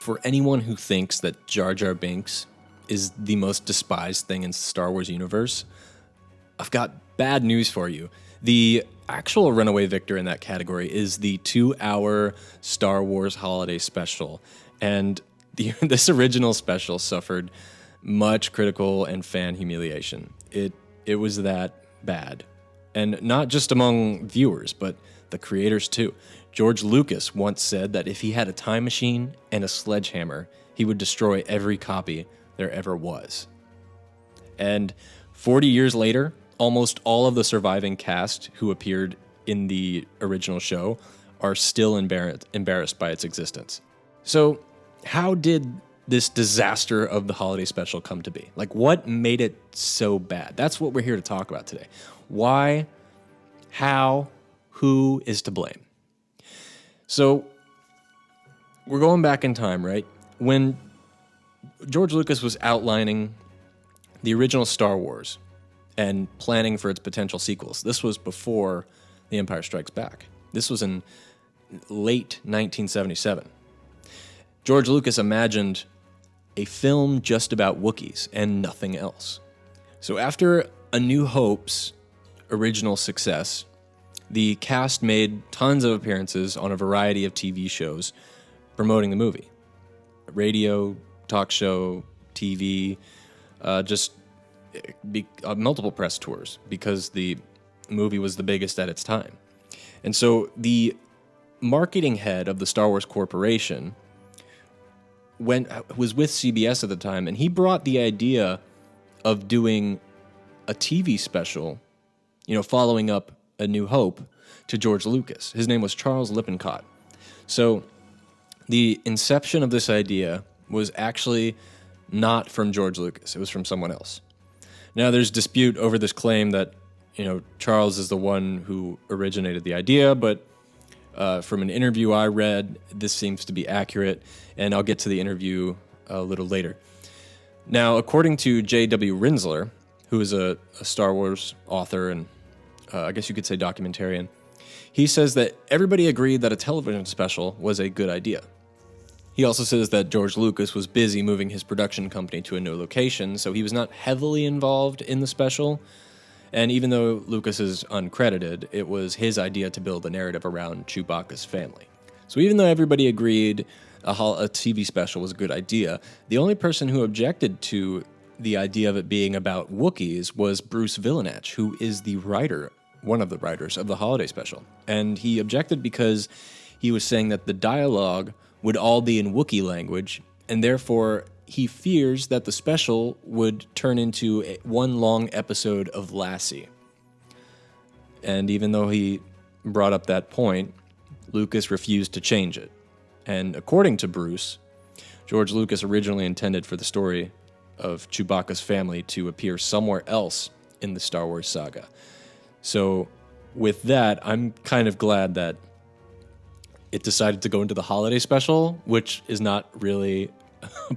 for anyone who thinks that Jar Jar Binks is the most despised thing in Star Wars universe, I've got bad news for you. The actual runaway victor in that category is the 2-hour Star Wars holiday special. And this original special suffered much critical and fan humiliation. It was that bad. And not just among viewers, but the creators too. George Lucas once said that if he had a time machine and a sledgehammer, he would destroy every copy there ever was. And 40 years later, almost all of the surviving cast who appeared in the original show are still embarrassed by its existence. So, how did this disaster of the holiday special come to be? Like, what made it so bad? That's what we're here to talk about today. Why? How? Who is to blame? So, we're going back in time, right? When George Lucas was outlining the original Star Wars and planning for its potential sequels, this was before The Empire Strikes Back. This was in late 1977. George Lucas imagined a film just about Wookiees and nothing else. So after A New Hope's original success, the cast made tons of appearances on a variety of TV shows promoting the movie. Radio, talk show, TV, multiple press tours was the biggest at its time. And so the marketing head of the Star Wars Corporation was with CBS at the time, and he brought the idea of doing a TV special, following up A New Hope, to George Lucas. His name was Charles Lippincott. So the inception of this idea was actually not from George Lucas. It was from someone else. Now, there's dispute over this claim that, Charles is the one who originated the idea, but from an interview I read, this seems to be accurate, and I'll get to the interview a little later. Now, according to J.W. Rinsler, who is a Star Wars author and I guess you could say documentarian, he says that everybody agreed that a television special was a good idea. He also says that George Lucas was busy moving his production company to a new location, so he was not heavily involved in the special. And even though Lucas is uncredited, it was his idea to build a narrative around Chewbacca's family. So even though everybody agreed a TV special was a good idea, the only person who objected to the idea of it being about Wookiees was Bruce Vilanch, who is one of the writers of the holiday special. And he objected because he was saying that the dialogue would all be in Wookiee language, and therefore he fears that the special would turn into one long episode of Lassie. And even though he brought up that point, Lucas refused to change it. And according to Bruce, George Lucas originally intended for the story of Chewbacca's family to appear somewhere else in the Star Wars saga. So with that, I'm kind of glad that it decided to go into the holiday special, which is not really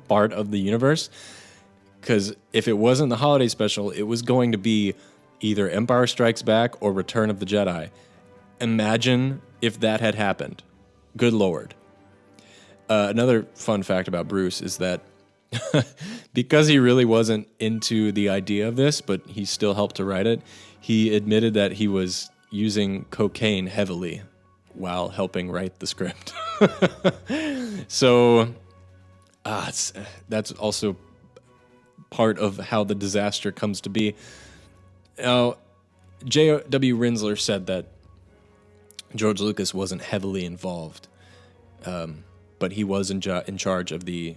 part of the universe. Because if it wasn't the holiday special, it was going to be either Empire Strikes Back or Return of the Jedi. Imagine if that had happened. Good Lord. Another fun fact about Bruce is that because he really wasn't into the idea of this, but he still helped to write it, he admitted that he was using cocaine heavily while helping write the script. So that's also part of how the disaster comes to be. Now, J.W. Rinsler said that George Lucas wasn't heavily involved, but he was in charge of the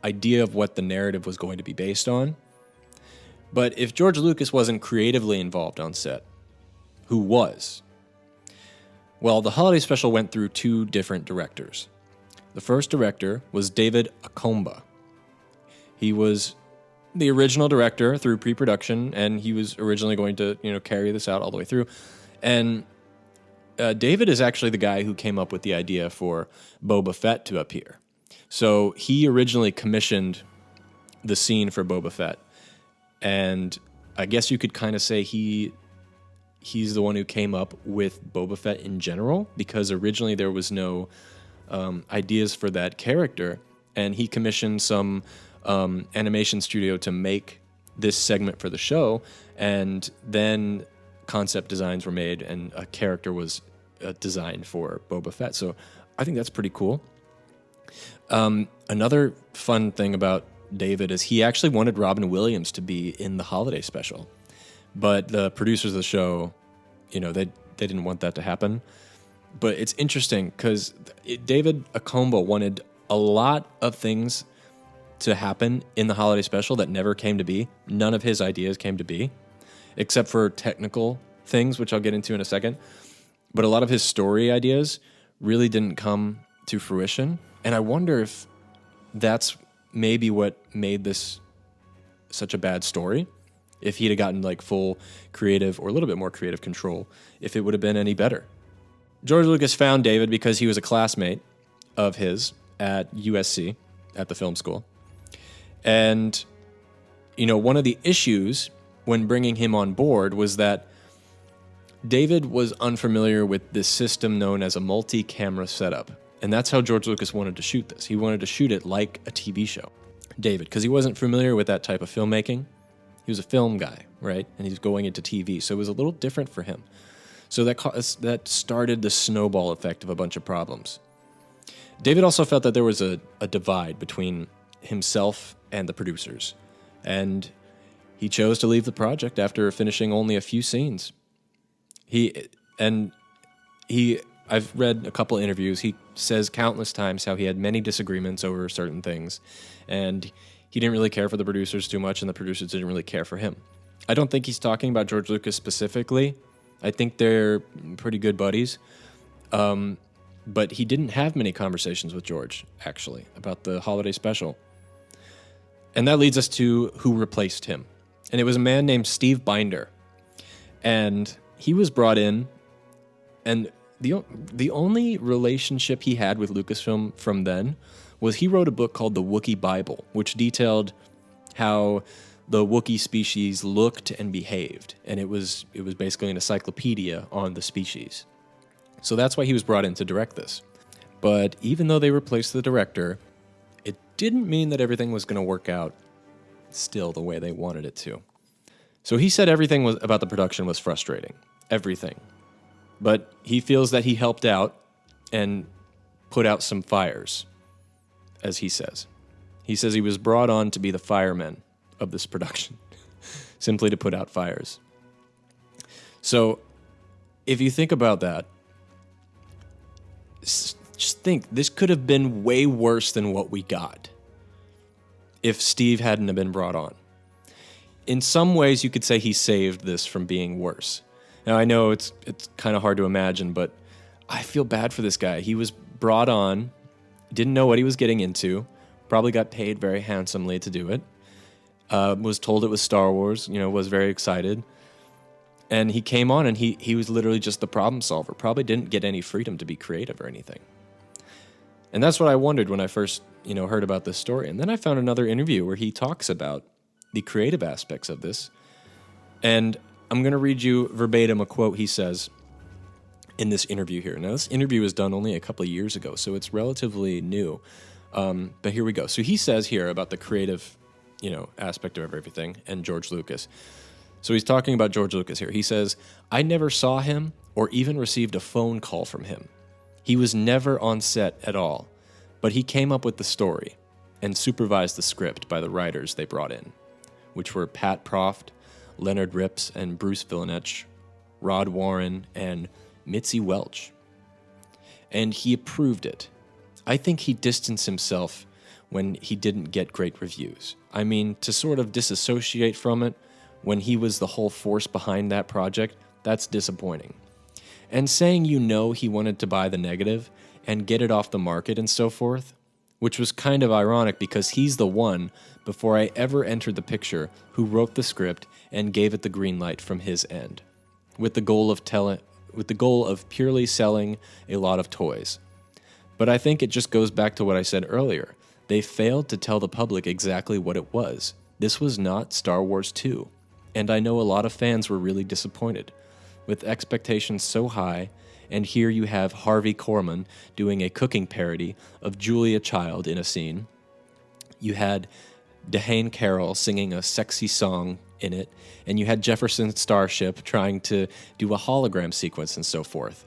idea of what the narrative was going to be based on. But if George Lucas wasn't creatively involved on set, who was? Well, the holiday special went through two different directors. The first director was David Akomba. He was the original director through pre-production, and he was originally going to, carry this out all the way through. And David is actually the guy who came up with the idea for Boba Fett to appear. So he originally commissioned the scene for Boba Fett, and I guess you could kind of say he's the one who came up with Boba Fett in general, because originally there was no ideas for that character, and he commissioned some animation studio to make this segment for the show, and then concept designs were made, and a character was designed for Boba Fett. So I think that's pretty cool. Another fun thing about David is he actually wanted Robin Williams to be in the holiday special, but the producers of the show, they didn't want that to happen. But it's interesting because David Akombo wanted a lot of things to happen in the holiday special that never came to be. None of his ideas came to be, except for technical things, which I'll get into in a second. But a lot of his story ideas really didn't come to fruition. And I wonder if that's maybe what made this such a bad story. If he'd have gotten like full creative or a little bit more creative control, if it would have been any better. George Lucas found David because he was a classmate of his at USC, at the film school. And, one of the issues when bringing him on board was that David was unfamiliar with this system known as a multi-camera setup. And that's how George Lucas wanted to shoot this. He wanted to shoot it like a TV show. David, because he wasn't familiar with that type of filmmaking. He was a film guy, right? And he's going into TV, so it was a little different for him. So that started the snowball effect of a bunch of problems. David also felt that there was a divide between himself and the producers, and he chose to leave the project after finishing only a few scenes. I've read a couple interviews. He says countless times how he had many disagreements over certain things, and he didn't really care for the producers too much, and the producers didn't really care for him. I don't think he's talking about George Lucas specifically. I think they're pretty good buddies. But he didn't have many conversations with George, actually, about the holiday special. And that leads us to who replaced him. And it was a man named Steve Binder. And he was brought in, and the only relationship he had with Lucasfilm from then was he wrote a book called The Wookiee Bible, which detailed how the Wookiee species looked and behaved. And it was basically an encyclopedia on the species. So that's why he was brought in to direct this. But even though they replaced the director, it didn't mean that everything was going to work out still the way they wanted it to. So he said everything about the production was frustrating. Everything. But he feels that he helped out and put out some fires, as he says. He says he was brought on to be the fireman of this production, simply to put out fires. So if you think about that, just think, this could have been way worse than what we got if Steve hadn't have been brought on. In some ways, you could say he saved this from being worse. Now, I know it's kind of hard to imagine, but I feel bad for this guy. He was brought on, didn't know what he was getting into, probably got paid very handsomely to do it, was told it was Star Wars, was very excited. And he came on and he was literally just the problem solver. Probably didn't get any freedom to be creative or anything. And that's what I wondered when I first, heard about this story. And then I found another interview where he talks about the creative aspects of this. And I'm going to read you verbatim a quote he says in this interview here. Now, this interview was done only a couple of years ago, so it's relatively new. But here we go. So he says here about the creative, aspect of everything and George Lucas. So he's talking about George Lucas here. He says, "I never saw him or even received a phone call from him. He was never on set at all, but he came up with the story and supervised the script by the writers they brought in, which were Pat Proft, Leonard Rips, and Bruce Vilanech, Rod Warren, and Mitzi Welch. And he approved it. I think he distanced himself when he didn't get great reviews. I mean, to sort of disassociate from it when he was the whole force behind that project, that's disappointing. And saying he wanted to buy the negative and get it off the market and so forth, which was kind of ironic because he's the one, before I ever entered the picture, who wrote the script and gave it the green light from his end, with the goal of purely selling a lot of toys. But I think it just goes back to what I said earlier. They failed to tell the public exactly what it was. This was not Star Wars 2. And I know a lot of fans were really disappointed, with expectations so high And here you have Harvey Korman doing a cooking parody of Julia Child in a scene. You had Dehane Carroll singing a sexy song in it, and you had Jefferson Starship trying to do a hologram sequence and so forth.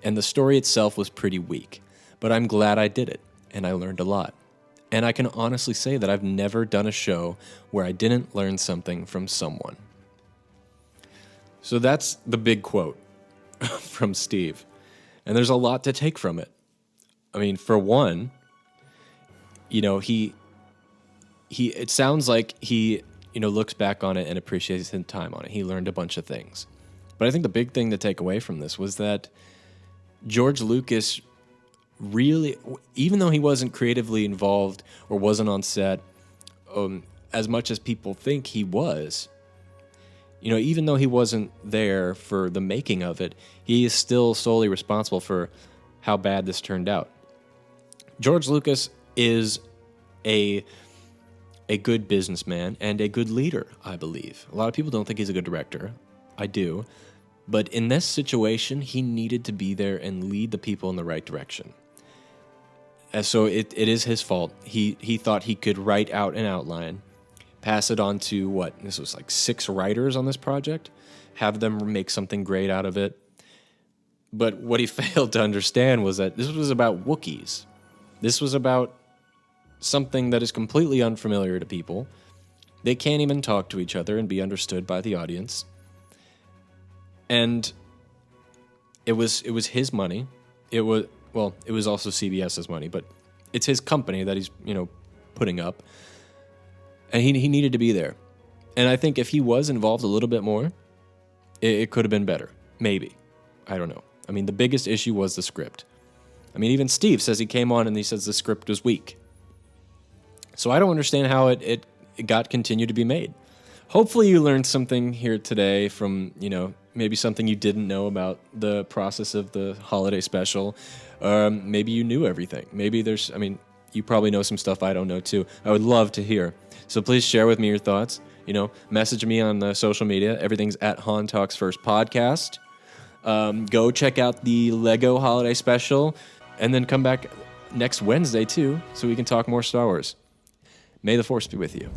And the story itself was pretty weak, but I'm glad I did it, and I learned a lot. And I can honestly say that I've never done a show where I didn't learn something from someone. So that's the big quote from Steve. And there's a lot to take from it. I mean, for one, you know, it sounds like he, you know, looks back on it and appreciates his time on it. He learned a bunch of things. But I think the big thing to take away from this was that George Lucas really, even though he wasn't creatively involved or wasn't on set as much as people think he was, you know, even though he wasn't there for the making of it, he is still solely responsible for how bad this turned out. George Lucas is a good businessman and a good leader, I believe. A lot of people don't think he's a good director. I do. But in this situation, he needed to be there and lead the people in the right direction. And so it is his fault. He thought he could write out an outline, pass it on to this was like 6 writers on this project, have them make something great out of it. But what he failed to understand was that this was about Wookiees. This was about something that is completely unfamiliar to people. They can't even talk to each other and be understood by the audience. And it was his money. It was also CBS's money, but it's his company that he's, you know, putting up. And he needed to be there. And I think if he was involved a little bit more, it could have been better. Maybe. I don't know. I mean, the biggest issue was the script. I mean, even Steve says he came on and he says the script was weak. So I don't understand how it got continued to be made. Hopefully you learned something here today from, you know, maybe something you didn't know about the process of the holiday special. Maybe you knew everything. Maybe you probably know some stuff I don't know too. I would love to hear. So please share with me your thoughts. You know, message me on social media. Everything's at Han Talks First Podcast. Go check out the Lego holiday special and then come back next Wednesday too so we can talk more Star Wars. May the Force be with you.